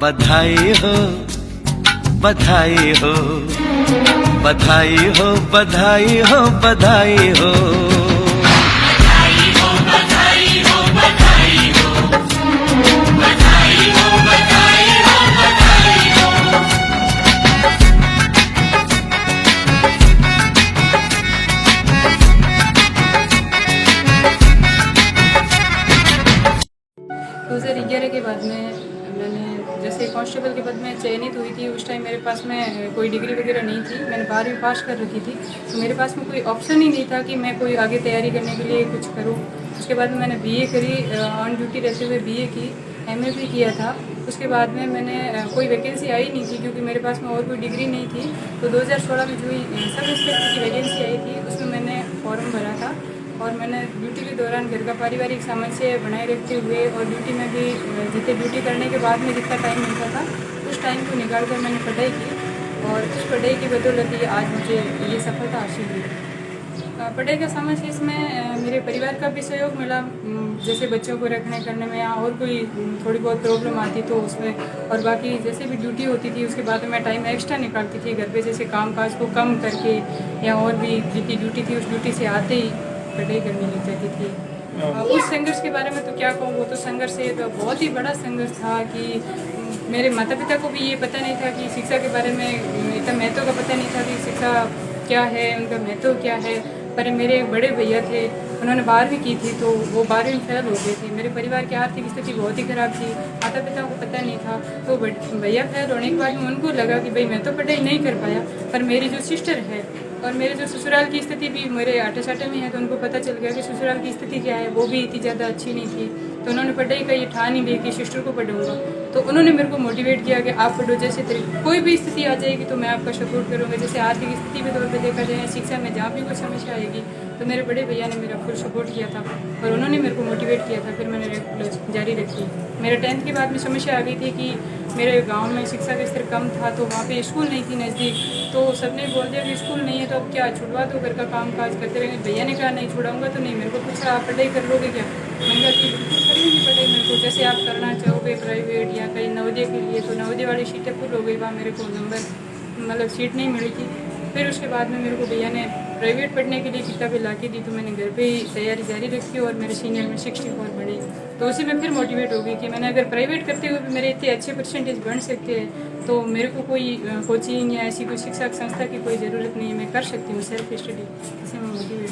बधाई हो बधाई हो बधाई हो बधाई हो बधाई हो। के बाद में मैंने जैसे कांस्टेबल के पद में चयनित हुई थी, उस टाइम मेरे पास में कोई डिग्री वगैरह नहीं थी। मैंने 12वीं पास कर रखी थी, तो मेरे पास में कोई ऑप्शन ही नहीं था कि मैं कोई आगे तैयारी करने के लिए कुछ करूं। उसके बाद में मैंने बीए करी, ऑन ड्यूटी रहते हुए बीए की, एमए भी किया था। उसके बाद में मैंने कोई वैकेंसी आई नहीं थी क्योंकि मेरे पास में और कोई डिग्री नहीं थी। तो 2016 में जो सब इंस्पेक्टर की वैकेंसी आई थी उसमें मैंने फॉर्म भरा था और मैंने ड्यूटी के दौरान घर का पारिवारिक सामंजस्य बनाए रखते हुए और ड्यूटी में भी जितने ड्यूटी करने के बाद में जितना टाइम मिलता था उस टाइम को निकाल कर मैंने पढ़ाई की और उस पढ़ाई की बदौलत ही आज मुझे ये सफलता हासिल हुई। पढ़ाई का सामंजस्य इसमें मेरे परिवार का भी सहयोग मिला, जैसे बच्चों को रखने करने में या और कोई थोड़ी बहुत प्रॉब्लम आती तो उसमें, और बाकी जैसे भी ड्यूटी होती थी उसके बाद मैं टाइम एक्स्ट्रा निकालती थी घर पे, जैसे काम काज को कम करके या और भी जितनी ड्यूटी थी उस ड्यूटी से आते ही पढ़ाई करने लग जाती थी। उस संघर्ष के बारे में तो क्या कहूँ, वो तो संघर्ष है तो बहुत ही बड़ा संघर्ष था कि मेरे माता पिता को भी ये पता नहीं था कि शिक्षा के बारे में इतना महत्व का पता नहीं था कि शिक्षा क्या है, उनका महत्व क्या है। पर मेरे बड़े भैया थे, उन्होंने 12वीं की थी तो वो 12वीं में फेल हो गए थे। मेरे परिवार की आर्थिक स्थिति बहुत ही ख़राब थी, माता पिता को पता नहीं था। तो भैया फेल होने के बाद में उनको लगा कि भाई मैं तो पढ़ाई नहीं कर पाया, पर मेरी जो सिस्टर है और मेरे जो ससुराल की स्थिति भी मेरे आटे साटे में है, तो उनको पता चल गया कि ससुराल की स्थिति क्या है, वो भी इतनी ज़्यादा अच्छी नहीं थी। तो उन्होंने पढ़ाई का ये ठान ही ली कि सिस्टर को पढ़ूंगा। तो उन्होंने मेरे को मोटिवेट किया कि आप पढ़ो, जैसे कोई भी स्थिति आ जाएगी तो मैं आपका सपोर्ट करूँगा। जैसे आर्थिक स्थिति के तौर पर देखा जाए, शिक्षा में जहाँ भी कोई समस्या आएगी तो मेरे बड़े भैया ने मेरा फुल सपोर्ट किया था और उन्होंने मेरे को मोटिवेट किया था। फिर मैंने रेगुलर जारी रखी। मेरे 10th के बाद में समस्या आ गई थी कि मेरे गांव में शिक्षा का स्तर कम था, तो वहाँ पे स्कूल नहीं थी नज़दीक। तो सबने बोल दिया कि स्कूल नहीं है तो अब क्या, छुड़वा दो, घर का काम काज करते रहेंगे। भैया ने कहा नहीं छुड़ाऊंगा तो नहीं। मेरे को पूछा आप पढ़ाई कर लोगे क्या? मैंने कहा कि बिल्कुल करेंगे पढ़ाई, मेरे को जैसे आप करना चाहोगे प्राइवेट या कहीं नवोदय के लिए। तो नवोदय वाली सीटें फुल हो गई, वहाँ मेरे को नंबर सीट नहीं मिली थी। फिर उसके बाद में मेरे को भैया ने प्राइवेट पढ़ने के लिए किताबें ला के दी, तो मैंने घर पे ही तैयारी जारी रखी और मेरे सीनियर में 64 बढ़ी। तो उसी में फिर मोटिवेट हो गई कि मैंने अगर प्राइवेट करते हुए भी मेरे इतने अच्छे परसेंटेज बन सकते हैं तो मेरे को कोई कोचिंग या ऐसी कोई शिक्षा संस्था की कोई ज़रूरत नहीं है, मैं कर सकती हूँ सेल्फ स्टडी। इसी में मोटिवेट।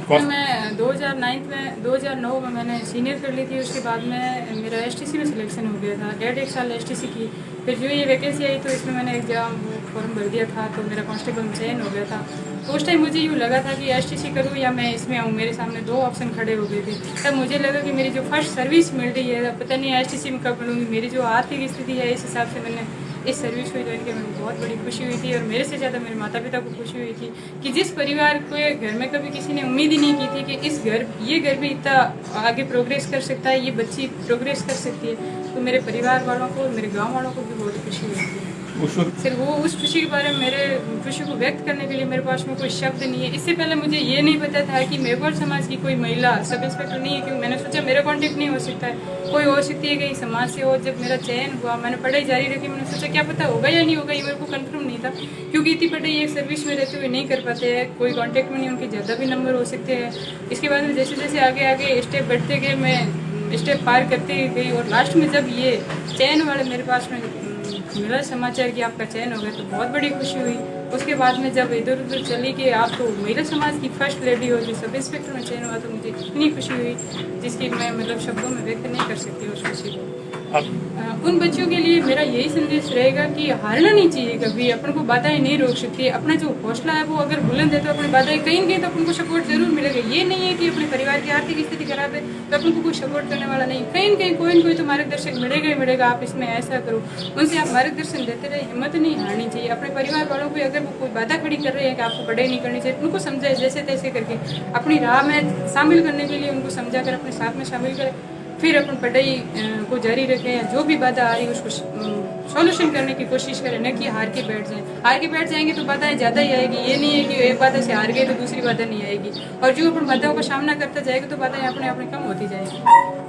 तो मैं 2009 में मैंने सीनियर कर ली थी। उसके बाद में मेरा एसटीसी में सिलेक्शन हो गया था, 1.5 साल एसटीसी की। फिर जो ये वैकेंसी आई तो इसमें मैंने एग्ज़ाम फॉर्म भर दिया था, तो मेरा कांस्टेबल में चयन हो गया था। तो उस टाइम मुझे यूँ लगा था कि एसटीसी करूँ या मैं इसमें आऊँ। मेरे सामने 2 ऑप्शन खड़े हो गए थे। तब मुझे लगा कि मेरी जो फर्स्ट सर्विस मिल रही है, पता नहीं एसटीसी में कब मिलूँगी। मेरी जो आर्थिक स्थिति है इस हिसाब से मैंने इस सर्विस को ज्वाइन किया। मेरे बहुत बड़ी खुशी हुई थी और मेरे से ज़्यादा मेरे माता पिता को खुशी हुई थी कि जिस परिवार के घर में कभी किसी ने उम्मीद ही नहीं की थी कि ये घर भी इतना आगे प्रोग्रेस कर सकता है, ये बच्ची प्रोग्रेस कर सकती है। तो मेरे परिवार वालों को, मेरे गाँव वालों को भी बहुत खुशी हुई थी। सिर्फ वो उस खुशी के बारे में, मेरे खुशी को व्यक्त करने के लिए मेरे पास में कोई शब्द नहीं है। इससे पहले मुझे ये नहीं पता था कि मेघोल समाज की कोई महिला सब इंस्पेक्टर नहीं है, क्योंकि मैंने सोचा मेरा कॉन्टेक्ट नहीं हो सकता है, कोई हो सकती है कहीं समाज से हो। जब मेरा चयन हुआ, मैंने पढ़ाई जारी रखी, मैंने सोचा क्या पता होगा या नहीं होगा, ये मेरे को कंफर्म नहीं था क्योंकि इतनी पढ़ाई एक सर्विस में रहते हुए नहीं कर पाते हैं, कोई कॉन्टेक्ट में नहीं, उनके ज़्यादा भी नंबर हो सकते हैं। इसके बाद में जैसे जैसे आगे आगे स्टेप बढ़ते गए, मैं स्टेप पार करते गई और लास्ट में जब ये चयन वाले मेरे पास में मिला समाचार कि आपका चयन हो गया तो बहुत बड़ी खुशी हुई। उसके बाद में जब इधर उधर चली कि आप तो महिला समाज की फर्स्ट लेडी हो जो सब इंस्पेक्टर में चयन हुआ, तो मुझे इतनी खुशी हुई जिसकी मैं शब्दों में व्यक्त नहीं कर सकती उस खुशी को। उन बच्चों के लिए मेरा यही संदेश रहेगा कि हारना नहीं चाहिए कभी, अपन को बाधाएं नहीं रोक सकती। अपना जो हौसला है वो अगर बुलंद है तो अपनी बाधाएं कहीं न कहीं तो अपन को सपोर्ट जरूर मिलेगा। ये नहीं है कि अपने परिवार की आर्थिक स्थिति खराब है तो अपन को कोई सपोर्ट करने वाला नहीं, कहीं न कहीं कोई न कोई तो मार्गदर्शक मिलेगा ही मिलेगा। आप इसमें ऐसा करो, उनसे आप मार्गदर्शन देते रहे, हिम्मत नहीं हारनी चाहिए। अपने परिवार वालों को अगर वो कोई बाधा खड़ी कर रहे हैं कि आपको पढ़ाई नहीं करनी चाहिए, उनको समझाए जैसे तैसे करके अपनी राह में शामिल करने के लिए उनको समझा कर अपने साथ में शामिल करें, फिर अपन पढ़ाई को जारी रखें या जो भी बाधा आ रही है उसको सॉल्यूशन करने की कोशिश करें, न कि हार के बैठ जाएं। हार के बैठ जाएंगे तो बाधाएं ज़्यादा ही आएगी। ये नहीं है कि एक बाधा से हार गए तो दूसरी बाधा नहीं आएगी, और जो अपन बाधाओं का सामना करता जाएगा तो बाधाएं अपने अपने कम होती जाएगी।